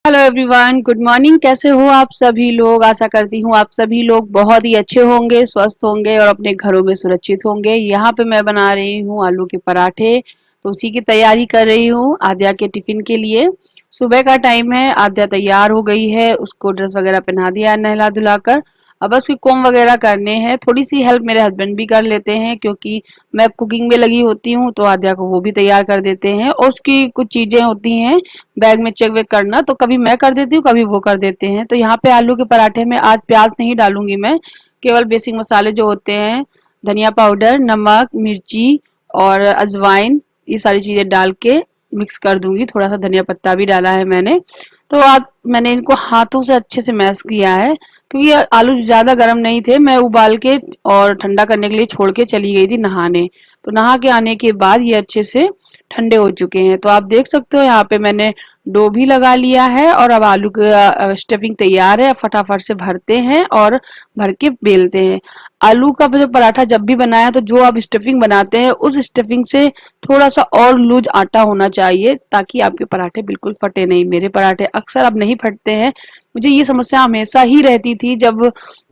Hello everyone, good morning. कैसे हो आप सभी लोग? आशा करती हूँ आप सभी लोग बहुत ही अच्छे होंगे, स्वस्थ होंगे और अपने घरों में सुरक्षित होंगे। यहाँ पे मैं बना रही हूँ आलू के पराठे, तो उसी की तैयारी कर रही हूँ आद्या के टिफिन के लिए। सुबह का टाइम है, आद्या तैयार हो गई है, उसको ड्रेस वगैरह पहना दिया नहला धुलाकर। अब बस उसकी कोम वगैरह करने हैं। थोड़ी सी हेल्प मेरे हस्बैंड भी कर लेते हैं क्योंकि मैं कुकिंग में लगी होती हूँ, तो आद्या को वो भी तैयार कर देते हैं। और उसकी कुछ चीजें होती हैं बैग में चेक वेक करना, तो कभी मैं कर देती हूँ, कभी वो कर देते हैं। तो यहाँ पे आलू के पराठे में आज प्याज नहीं डालूंगी मैं, केवल बेसिक मसाले जो होते हैं, धनिया पाउडर, नमक, मिर्ची और अजवाइन, ये सारी चीजें डाल के मिक्स कर दूंगी। थोड़ा सा धनिया पत्ता भी डाला है मैंने। तो आज मैंने इनको हाथों से अच्छे से मैश किया है क्योंकि ये आलू ज्यादा गर्म नहीं थे। मैं उबाल के और ठंडा करने के लिए छोड़ के चली गई थी नहाने। तो नहा के आने के बाद ये अच्छे से ठंडे हो चुके हैं। तो आप देख सकते हो यहाँ पे मैंने डो भी लगा लिया है और अब आलू का स्टफिंग तैयार है। फटाफट से भरते हैं और भर के बेलते हैं। आलू का जो पराठा जब भी बनाया तो जो आप स्टफिंग बनाते हैं उस स्टफिंग से थोड़ा सा और लूज आटा होना चाहिए ताकि आपके पराठे बिल्कुल फटे नहीं। मेरे पराठे अक्सर अब नहीं फटते हैं। मुझे ये समस्या हमेशा ही रहती थी जब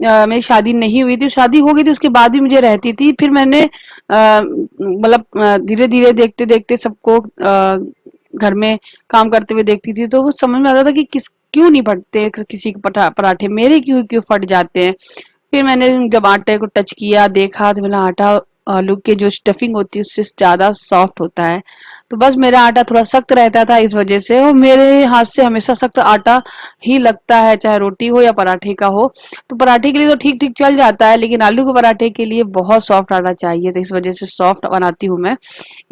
मेरी शादी नहीं हुई थी। शादी हो गई थी उसके बाद भी मुझे रहती थी। फिर मैंने मतलब धीरे धीरे देखते देखते सबको घर में काम करते हुए देखती थी, तो वो समझ में आता था कि किस क्यों नहीं फटते किसी के पराठे, मेरे क्यों क्यों फट जाते हैं। फिर मैंने जब आटे को टच किया, देखा, तो मेरा आटा आलू के जो स्टफिंग होती है उससे ज्यादा सॉफ्ट होता है। तो बस मेरा आटा थोड़ा सख्त रहता था इस वजह से, और मेरे हाथ से हमेशा सख्त आटा ही लगता है, चाहे रोटी हो या पराठे का हो। तो पराठे के लिए तो ठीक ठीक चल जाता है, लेकिन आलू के पराठे के लिए बहुत सॉफ्ट आटा चाहिए, तो इस वजह से सॉफ्ट बनाती हूँ मैं।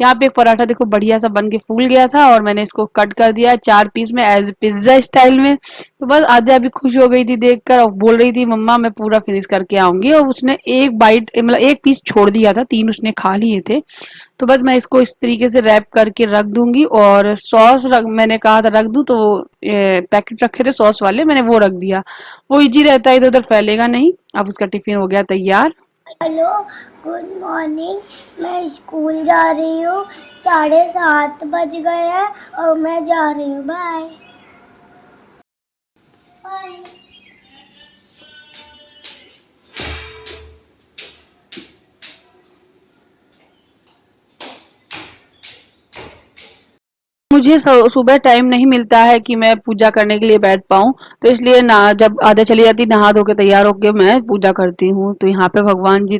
यहाँ पे एक पराठा देखो बढ़िया सा बन के फूल गया था और मैंने इसको कट कर दिया 4 पीस में एज पिज्जा स्टाइल में। तो बस आद्या भी खुश हो गई थी देखकर और बोल रही थी मम्मा मैं पूरा फिनिश करके आऊंगी, और उसने एक बाइट मतलब एक पीस छोड़ दिया था, 3 उसने खा लिए थे। तो बस मैं इसको इस तरीके से रैप करके रख दूंगी। और सॉस मैंने कहा था रख दूं, तो पैकेट रखे थे सॉस वाले, मैंने वो रख दिया। वो इजी रहता है, इधर उधर फैलेगा नहीं। अब उसका टिफिन हो गया तैयार। Hello, good morning. मैं स्कूल जा रही हूँ। 7:30 बज गए हैं और मैं जा रही हूँ। Bye bye. मुझे सुबह टाइम नहीं मिलता है कि मैं पूजा करने के लिए बैठ पाऊँ, तो इसलिए ना जब आधा चली जाती नहा धो के तैयार होके मैं पूजा करती हूँ। तो यहाँ पे भगवान जी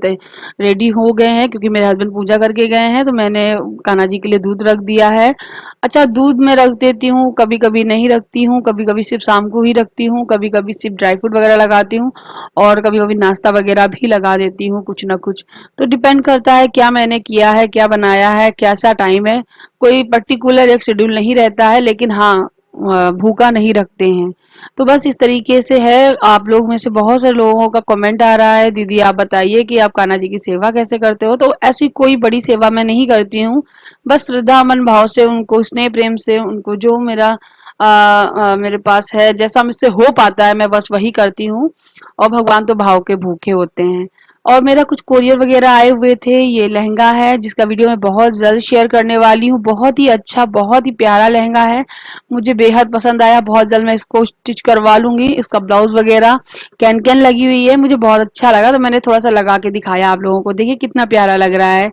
रेडी हो गए हैं क्योंकि मेरे हस्बैंड पूजा करके गए हैं, तो मैंने कान्हा जी के लिए दूध रख दिया है। अच्छा, दूध मैं रख देती हूँ, कभी कभी नहीं रखती हूँ, कभी कभी सिर्फ शाम को ही रखती हूँ, कभी कभी सिर्फ ड्राई फ्रूट वगैरह लगाती हूँ और कभी कभी नाश्ता वगैरह भी लगा देती हूँ कुछ ना कुछ। तो डिपेंड करता है क्या मैंने किया है, क्या बनाया है, कैसा टाइम है। कोई पर्टिकुलर एक शेड्यूल नहीं रहता है, लेकिन हाँ भूखा नहीं रखते हैं। तो बस इस तरीके से है। आप लोग में से बहुत सारे लोगों का कमेंट आ रहा है, दीदी आप बताइए कि आप कान्हा जी की सेवा कैसे करते हो। तो ऐसी कोई बड़ी सेवा मैं नहीं करती हूँ, बस श्रद्धा मन भाव से उनको स्नेह प्रेम से उनको जो मेरा मेरे पास है, जैसा मुझसे हो पाता है मैं बस वही करती हूँ। और भगवान तो भाव के भूखे होते हैं। और मेरा कुछ कोरियर वगैरह आए हुए थे। ये लहंगा है जिसका वीडियो मैं बहुत जल्द शेयर करने वाली हूँ। बहुत ही अच्छा, बहुत ही प्यारा लहंगा है, मुझे बेहद पसंद आया। बहुत जल्द मैं इसको स्टिच करवा लूंगी। इसका ब्लाउज वगैरह कैन कैन लगी हुई है, मुझे बहुत अच्छा लगा, तो मैंने थोड़ा सा लगा के दिखाया आप लोगों को। देखिए कितना प्यारा लग रहा है।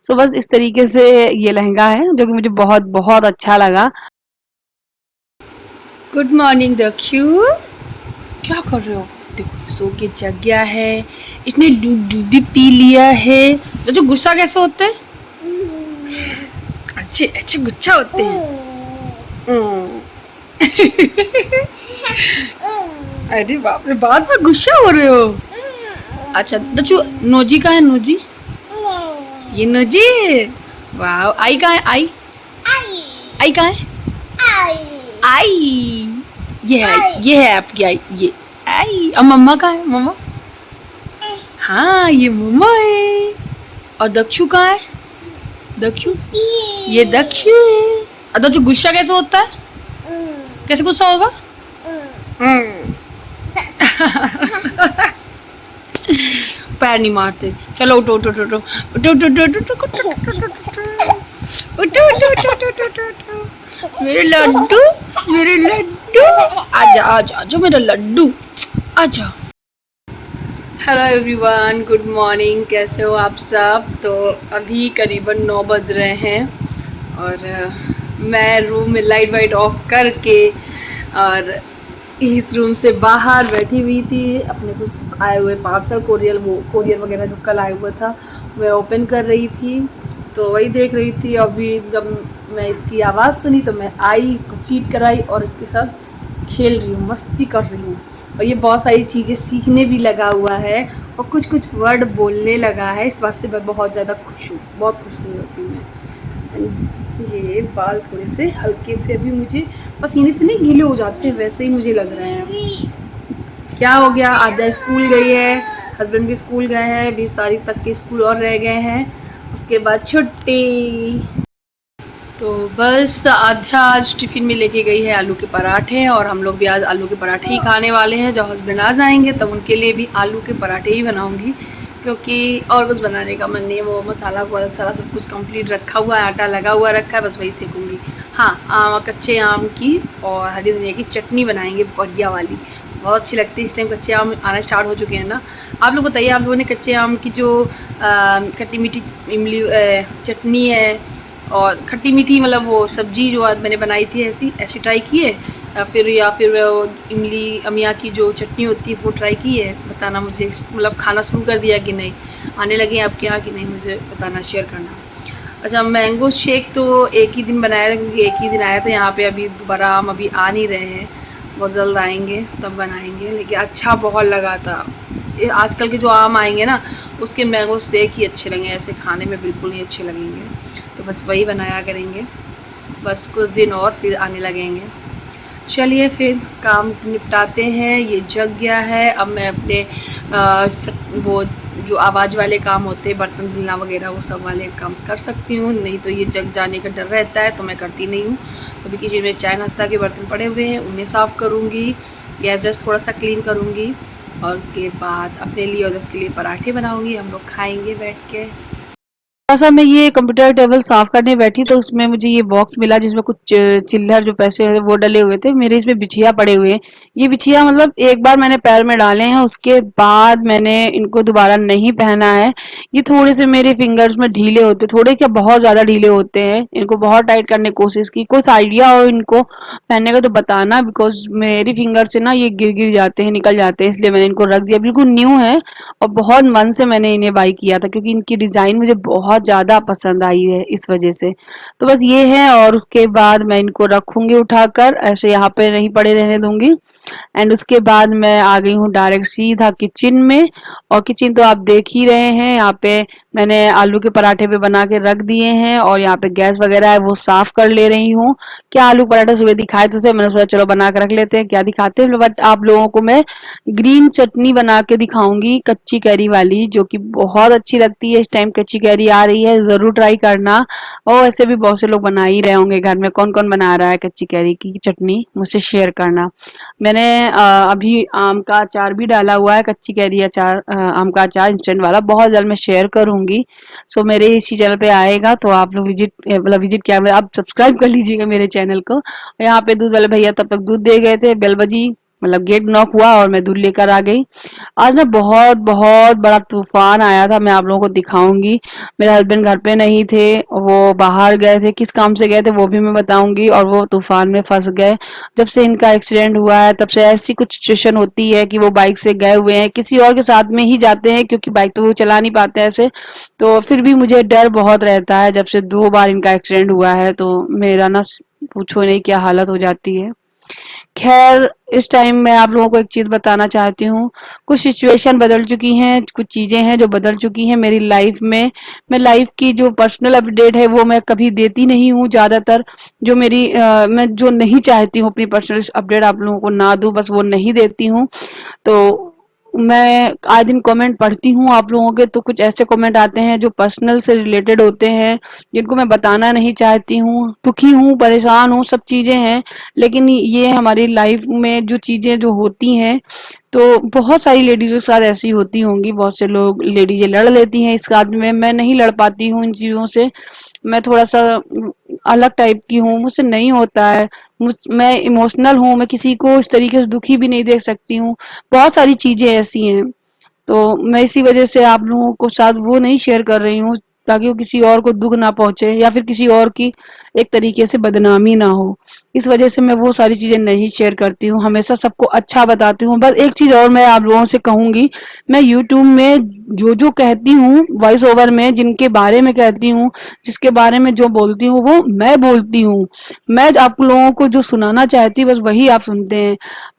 तो बस इस तरीके से ये लहंगा है जो कि मुझे बहुत बहुत अच्छा लगा। गुड मॉर्निंग दक्षु, क्या कर रहे हो? देखो सो के जग गया है, इसने दूध भी पी लिया है। तो जो गुस्सा कैसे होते हैं? अच्छे अच्छे गुस्सा होते हैं। अरे बाप रे, बार बार गुस्सा हो रहे हो। अच्छा दक्षु, नोजी कहाँ है? नोजी, ये नोजी। वाह, आई कहाँ है? आई आई कहाँ है? आई, ये है आपकी आई, ये आई। और मम्मा कहाँ है? मम्मा, हाँ ये मम्मा है। और दक्षु कहाँ है? दक्षु, ये दक्षु है। और दक्षु गुस्सा कैसे होता है? कैसे गुस्सा होगा? पैर नहीं मारते। चलो उठो उठो उठो उठो उठो उठो उठो उठो उठो उठो उठो उठो उठो उठो उठो, मेरे लड्डू, मेरे लड्डू। लड्डू, आजा आजा आजा मेरा लड्डू, आजा। हेलो एवरीवन, गुड मॉर्निंग, कैसे हो आप सब। तो अभी करीबन 9 बज रहे हैं और मैं रूम में लाइट वाइट ऑफ करके और इस रूम से बाहर बैठी हुई थी। अपने कुछ आए हुए पार्सल कोरियर वगैरह जो कल आया हुआ था वह ओपन कर रही थी, तो वही देख रही थी। अभी जब मैं इसकी आवाज़ सुनी तो मैं आई, इसको फीड कराई और इसके साथ खेल रही हूँ, मस्ती कर रही हूँ। और ये बहुत सारी चीज़ें सीखने भी लगा हुआ है और कुछ कुछ वर्ड बोलने लगा है। इस बात से मैं बहुत ज़्यादा खुश हूँ, बहुत खुश होती हूँ मैं। ये बाल थोड़े से हल्के से अभी मुझे पसीने से नहीं गीले हो जाते, वैसे ही मुझे लग रहे हैं। क्या हो गया, आधा स्कूल गई है, हस्बैंड भी स्कूल गए हैं, 20 तारीख तक के स्कूल और रह गए हैं, उसके बाद छुट्टी। तो बस आध्या आज टिफ़िन में लेके गई है आलू के पराठे और हम लोग भी आज आलू के पराठे ही खाने वाले हैं। जब हस्बैंड आ जाएंगे तब उनके लिए भी आलू के पराठे ही बनाऊंगी, क्योंकि और कुछ बनाने का मन नहीं है। वो मसाला वसाला सब कुछ कंप्लीट रखा हुआ है, आटा लगा हुआ रखा है, बस वही सेकूँगी। हाँ, कच्चे आम की और हरी धनिया की चटनी बनाएंगे, बढ़िया वाली, बहुत अच्छी लगती है। इस टाइम कच्चे आम आना स्टार्ट हो चुके हैं ना। आप लोग बताइए, आप लोगों ने कच्चे आम की जो खट्टी मीठी इमली चटनी है और खट्टी मीठी मतलब वो सब्जी जो आज मैंने बनाई थी ऐसी ट्राई की है, या फिर वो इमली अमिया की जो चटनी होती है वो ट्राई की है? बताना मुझे, मतलब खाना शुरू कर दिया कि नहीं, आने लगे आपके यहाँ कि नहीं, मुझे बताना, शेयर करना। अच्छा, मैंगो शेक तो एक ही दिन बनाया था, क्योंकि एक ही दिन आया था यहाँ पे। अभी दोबारा आम अभी आ नहीं रहे हैं, बहुत जल्द आएंगे तब बनाएंगे, लेकिन अच्छा बहुत लगा था। आजकल के जो आम आएंगे ना उसके मैंगो शेक ही अच्छे लगेंगे, ऐसे खाने में बिल्कुल नहीं अच्छे लगेंगे। तो बस वही बनाया करेंगे, बस कुछ दिन और फिर आने लगेंगे। चलिए फिर काम निपटाते हैं। ये जग गया है, अब मैं अपने वो जो आवाज़ वाले काम होते हैं, बर्तन धुलना वगैरह, वो सब वाले काम कर सकती हूँ, नहीं तो ये जग जाने का डर रहता है तो मैं करती नहीं हूँ। तो अभी किचन में चाय नाश्ता के बर्तन पड़े हुए हैं, उन्हें साफ़ करूँगी, गैस वैस थोड़ा सा क्लीन करूँगी और उसके बाद अपने लिए और उसके लिए पराठे बनाऊँगी, हम लोग खाएँगे बैठ के। थोड़ा-सा मैं ये कंप्यूटर टेबल साफ करने बैठी तो उसमें मुझे ये बॉक्स मिला जिसमें कुछ चिल्लर जो पैसे हैं वो डले हुए थे। मेरे इसमें बिछिया पड़े हुए हैं। ये बिछिया मतलब एक बार मैंने पैर में डाले हैं, उसके बाद मैंने इनको दोबारा नहीं पहना है। ये थोड़े से मेरे फिंगर्स में ढीले होते, थोड़े क्या बहुत ज़्यादा ढीले होते हैं। इनको बहुत टाइट करने की कोशिश की। कुछ आइडिया हो इनको पहनने का तो बताना, बिकॉज़ मेरी फिंगर से ना ये गिर जाते हैं, निकल जाते हैं, इसलिए मैंने इनको रख दिया। बिल्कुल न्यू है और बहुत मन से मैंने इन्हें बाई किया था, क्योंकि इनकी डिज़ाइन मुझे बहुत ज़्यादा पसंद आई है इस वजह से। तो बस ये है और उसके बाद मैं इनको रखूँगी उठाकर, ऐसे यहाँ पे नहीं पड़े रहने दूँगी। एंड उसके बाद मैं आ गई हूँ डायरेक्ट सीधा किचन में। और किचन तो आप देख ही रहे हैं, यहाँ पे मैंने आलू के पराठे पे बना के रख दिए हैं और यहाँ पे गैस वगैरह है वो साफ कर ले रही हूँ। क्या आलू पराठा सुबह दिखाए तो थे, मैंने सोचा चलो बना के रख लेते हैं, क्या दिखाते हैं। बट आप लोगों को मैं ग्रीन चटनी बना के दिखाऊंगी, कच्ची कैरी वाली, जो कि बहुत अच्छी लगती है। इस टाइम कच्ची कैरी आ रही है, जरूर ट्राई करना। और ऐसे भी बहुत से लोग बना ही रहे होंगे घर में, कौन कौन बना रहा है कच्ची कैरी की चटनी, मुझसे शेयर करना। मैंने अभी आम का अचार भी डाला हुआ है, कच्ची कैरी अचार, आम का अचार इंस्टेंट वाला, बहुत जल्द मैं शेयर करूंगी। सो मेरे इसी चैनल पे आएगा तो आप लोग विजिट क्या, आप सब्सक्राइब कर लीजिएगा मेरे चैनल को। यहाँ पे दूध वाले भैया तब तक दूध दे गए थे, बेल बजी, मतलब गेट नॉक हुआ और मैं दूध लेकर आ गई। आज ना बहुत बहुत बड़ा तूफान आया था, मैं आप लोगों को दिखाऊंगी। मेरे हस्बैंड घर पे नहीं थे, वो बाहर गए थे, किस काम से गए थे वो भी मैं बताऊंगी। और वो तूफान में फंस गए। जब से इनका एक्सीडेंट हुआ है तब से ऐसी कुछ सिचुएशन होती है कि वो बाइक से गए हुए हैं, किसी और के साथ में ही जाते हैं, क्योंकि बाइक तो वो चला नहीं पाते ऐसे। तो फिर भी मुझे डर बहुत रहता है, जब से 2 बार इनका एक्सीडेंट हुआ है तो मेरा ना पूछो नहीं क्या हालत हो जाती है। खैर, इस टाइम मैं आप लोगों को एक चीज़ बताना चाहती हूँ। कुछ सिचुएशन बदल चुकी हैं, कुछ चीज़ें हैं जो बदल चुकी हैं मेरी लाइफ में। मैं लाइफ की जो पर्सनल अपडेट है वो मैं कभी देती नहीं हूँ ज़्यादातर। जो मेरी मैं जो नहीं चाहती हूँ अपनी पर्सनल अपडेट आप लोगों को ना दूँ, बस वो नहीं देती हूँ। तो मैं आए दिन कमेंट पढ़ती हूँ आप लोगों के, तो कुछ ऐसे कमेंट आते हैं जो पर्सनल से रिलेटेड होते हैं, जिनको मैं बताना नहीं चाहती हूँ। दुखी हूँ, परेशान हूँ, सब चीज़ें हैं, लेकिन ये हमारी लाइफ में जो चीज़ें जो होती हैं, तो बहुत सारी लेडीज़ों के साथ ऐसी होती होंगी। बहुत से लोग लेडीजें लड़ लेती हैं इस बात में, मैं नहीं लड़ पाती हूँ इन चीज़ों से। मैं थोड़ा सा अलग टाइप की हूँ, मुझसे नहीं होता है। मैं इमोशनल हूँ, मैं किसी को इस तरीके से दुखी भी नहीं देख सकती हूँ। बहुत सारी चीज़ें ऐसी हैं। तो मैं इसी वजह से आप लोगों को साथ वो नहीं शेयर कर रही हूँ, ताकि वो किसी और को दुख ना पहुंचे या फिर किसी और की एक तरीके से बदनामी ना हो। इस वजह से मैं वो सारी चीज़ें नहीं शेयर करती हूँ, हमेशा सबको अच्छा बताती हूँ। बस एक चीज़ और मैं आप लोगों से कहूँगी, मैं यूट्यूब में जो कहती हूँ वॉइस ओवर में, जिनके बारे में कहती हूँ, जिसके बारे में जो बोलती हूँ वो मैं बोलती हूँ। मैं आप लोगों को जो सुनाना चाहती हूँ बस वही आप सुनते हैं।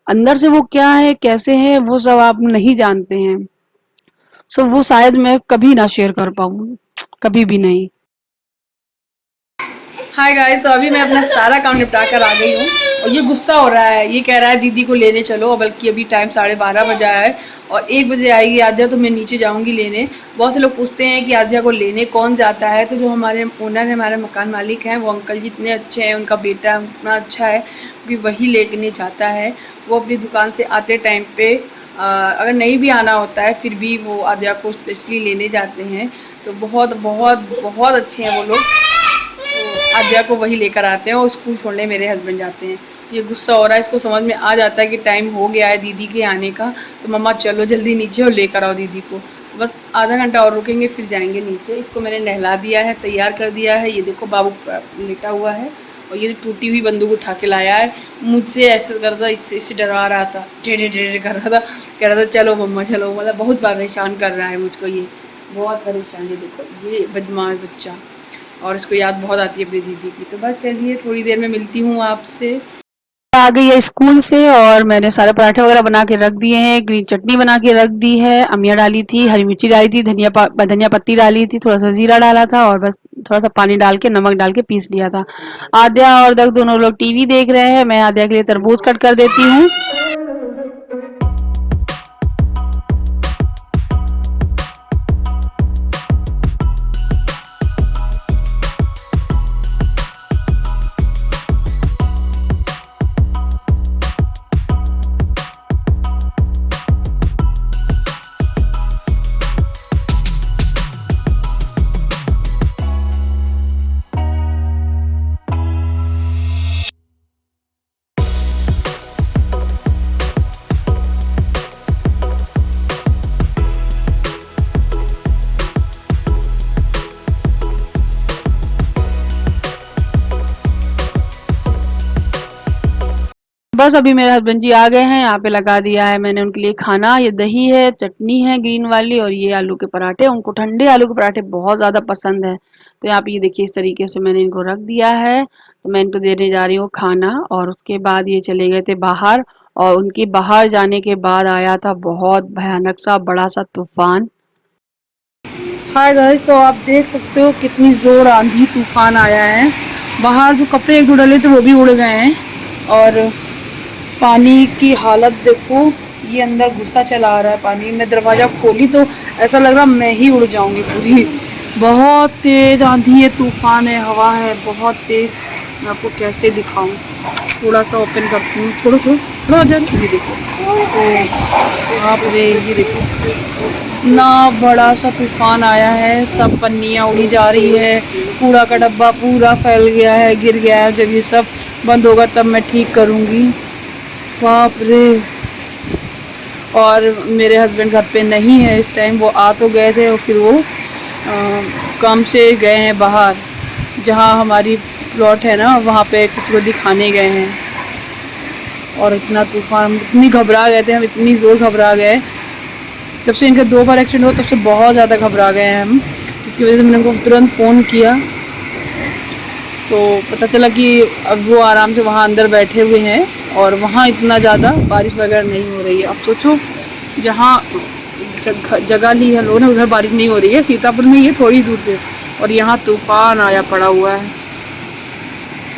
अंदर से वो क्या है, कैसे है, वो सब आप नहीं जानते हैं। सो वो शायद मैं कभी ना शेयर कर पाऊँ, कभी भी नहीं। हाय गाइस, तो अभी मैं अपना सारा काम निपटा कर आ गई हूँ और ये गुस्सा हो रहा है, ये कह रहा है दीदी को लेने चलो, बल्कि अभी टाइम 12:30 बजा है और 1 बजे आएगी आद्या, तो मैं नीचे जाऊँगी लेने। बहुत से लोग पूछते हैं कि आद्या को लेने कौन जाता है, तो जो हमारे ओनर है, हमारे मकान मालिक हैं, वो अंकल जी इतने अच्छे हैं, उनका बेटा इतना अच्छा है कि वही लेने जाता है। वो अपनी दुकान से आते टाइम पे अगर नहीं भी आना होता है फिर भी वो आद्या को स्पेशली लेने जाते हैं। तो बहुत बहुत बहुत अच्छे हैं वो लोग। तो आद्या को वही लेकर आते हैं और स्कूल छोड़ने मेरे हस्बैंड जाते हैं। ये गुस्सा हो रहा है, इसको समझ में आ जाता है कि टाइम हो गया है दीदी के आने का, तो मम्मा चलो जल्दी नीचे और लेकर आओ दीदी को। तो बस आधा घंटा और रुकेंगे फिर जाएंगे नीचे। इसको मैंने नहला दिया है, तैयार कर दिया है। ये देखो बाबू लेटा हुआ है और ये टूटी हुई बंदूक उठा के लाया है, मुझसे ऐसे कर रहा था, इससे डरा रहा था, टेढ़े टेढ़े कर रहा था, कह रहा था चलो मम्मा चलो। मतलब बहुत परेशान कर रहा है मुझको, ये बहुत परेशान है। देखो ये बदमाश बच्चा, और इसको याद बहुत आती है अपनी दीदी की। तो बस चलिए थोड़ी देर में मिलती हूँ आपसे। आ गई है स्कूल से और मैंने सारे पराठे वगैरह बना के रख दिए हैं, ग्रीन चटनी बना के रख दी है, अमिया डाली थी, हरी मिर्ची डाली थी, धनिया पत्ती डाली थी, थोड़ा सा जीरा डाला था और बस थोड़ा सा पानी डाल के नमक डाल के पीस लिया था। आद्या और दग दोनों लोग टीवी देख रहे हैं, मैं आद्या के लिए तरबूज कट कर देती हूँ। बस अभी मेरे हस्बैंड जी आ गए हैं, यहाँ पे लगा दिया है मैंने उनके लिए खाना। ये दही है, चटनी है ग्रीन वाली, और ये आलू के पराठे। उनको ठंडे आलू के पराठे बहुत ज़्यादा पसंद है। तो यहाँ पे ये देखिए इस तरीके से मैंने इनको रख दिया है। तो मैं इनको देने जा रही हूँ खाना, और उसके बाद ये चले गए थे बाहर, और उनके बाहर जाने के बाद आया था बहुत भयानक सा बड़ा सा तूफान। हाय गाइस, तो आप देख सकते हो कितनी जोर आंधी तूफान आया है। बाहर जो कपड़े एक दो डले थे वो भी उड़ गए हैं, और पानी की हालत देखो, ये अंदर घुसा चला आ रहा है पानी। मैं दरवाज़ा खोली तो ऐसा लग रहा मैं ही उड़ जाऊंगी पूरी। बहुत तेज आंधी है, तूफान है, हवा है बहुत तेज। मैं आपको कैसे दिखाऊं, थोड़ा सा ओपन करती हूँ, छोड़ो छोड़ो थोड़ा जन। ये देखो, आप ये देखो ना, बड़ा सा तूफान आया है, सब पन्नियाँ उड़ी जा रही है, कूड़ा का डब्बा पूरा फैल गया है, गिर गया है। जब ये सब बंद होगा तब मैं ठीक करूँगी। बाप रे। और मेरे हस्बैंड घर पे नहीं है इस टाइम, वो आ तो गए थे और फिर वो काम से गए हैं बाहर, जहाँ हमारी प्लॉट है ना वहाँ पे किसी को दिखाने गए हैं। और इतना तूफान, इतनी घबरा गए थे हम, इतनी ज़ोर घबरा गए। जब से इनके 2 बार एक्सीडेंट हुआ तब से बहुत ज़्यादा घबरा गए हैं हम, जिसकी वजह से मैंने उनको तुरंत फ़ोन किया। तो पता चला कि अब वो आराम से वहाँ अंदर बैठे हुए हैं और वहाँ इतना ज़्यादा बारिश वगैरह नहीं हो रही है। अब सोचो, जहाँ जगह ली है लोगों ने उधर बारिश नहीं हो रही है, सीतापुर में ये थोड़ी दूर पे, और यहाँ तूफान आया पड़ा हुआ है।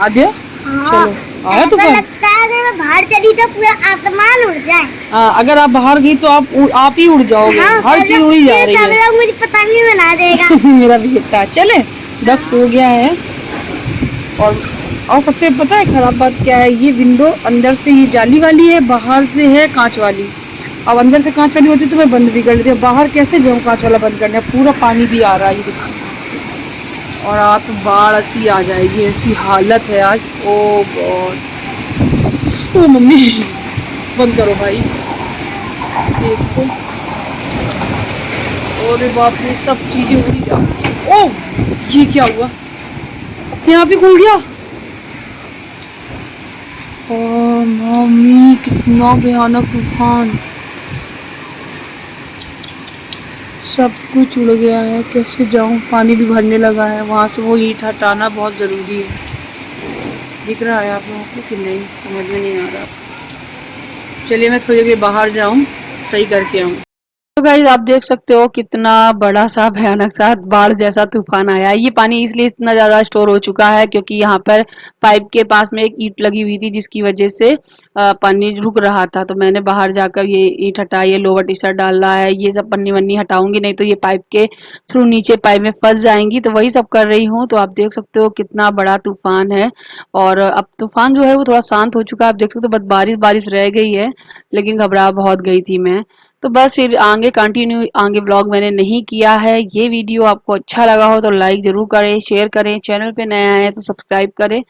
आद्या चलो, आया तूफान। लगता है अगर मैं बाहर चली तो पूरा आसमान उड़ जाए। हाँ, अगर आप बाहर गई तो आप ही उड़ जाओगे। हाँ, हर चीज उड़ी जा रही है। मुझे पतंग बना देगा। मेरा बेटा चले, दक्ष सो गया है। और सबसे पता है खराब बात क्या है, ये विंडो अंदर से ये जाली वाली है, बाहर से है कांच वाली। अब अंदर से कांच वाली होती तो मैं बंद भी कर लेती, बाहर कैसे जाऊँ कांच वाला बंद करने। पूरा पानी भी आ रहा है, ये देखो और रात में बाढ़ ऐसी आ जाएगी, ऐसी हालत है आज। ओ गॉड, ओ मम्मी बंद करो भाई। देखो, और बाप रे, सब चीजें उड़ी जा। ओ ये क्या हुआ, यहाँ पे खुल गया। ओ मम्मी, कितना भयानक तूफान, सब कुछ उड़ गया है। कैसे जाऊं, पानी भी भरने लगा है। वहां से वो ईंट हटाना बहुत ज़रूरी है। दिख रहा है आप लोगों को कि नहीं, समझ में नहीं आ रहा। चलिए मैं थोड़ी देर के लिए बाहर जाऊं, सही करके आऊं। तो गाइस आप देख सकते हो कितना बड़ा सा भयानक सा बाढ़ जैसा तूफान आया है। ये पानी इसलिए इतना ज़्यादा स्टोर हो चुका है क्योंकि यहाँ पर पाइप के पास में एक ईंट लगी हुई थी, जिसकी वजह से पानी रुक रहा था। तो मैंने बाहर जाकर ये ईंट हटाई है, लोवर टी शर्ट डाल रहा है, ये सब पन्नी वन्नी हटाऊंगी, नहीं तो ये पाइप के थ्रू नीचे पाइप में फंस जाएंगी। तो वही सब कर रही हूँ। तो आप देख सकते हो कितना बड़ा तूफान है। और अब तूफान जो है वो थोड़ा शांत हो चुका है। आप देख सकते हो बस बारिश बारिश रह गई है, लेकिन घबरा बहुत गई थी मैं। तो बस फिर आगे कंटिन्यू, आगे ब्लॉग मैंने नहीं किया है। ये वीडियो आपको अच्छा लगा हो तो लाइक ज़रूर करें, शेयर करें, चैनल पे नए आए हैं तो सब्सक्राइब करें।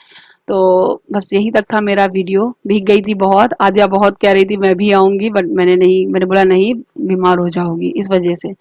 तो बस यही तक था मेरा वीडियो। भीग गई थी बहुत, आद्या बहुत कह रही थी मैं भी आऊँगी, बट मैंने बोला नहीं, बीमार हो जाओगी इस वजह से।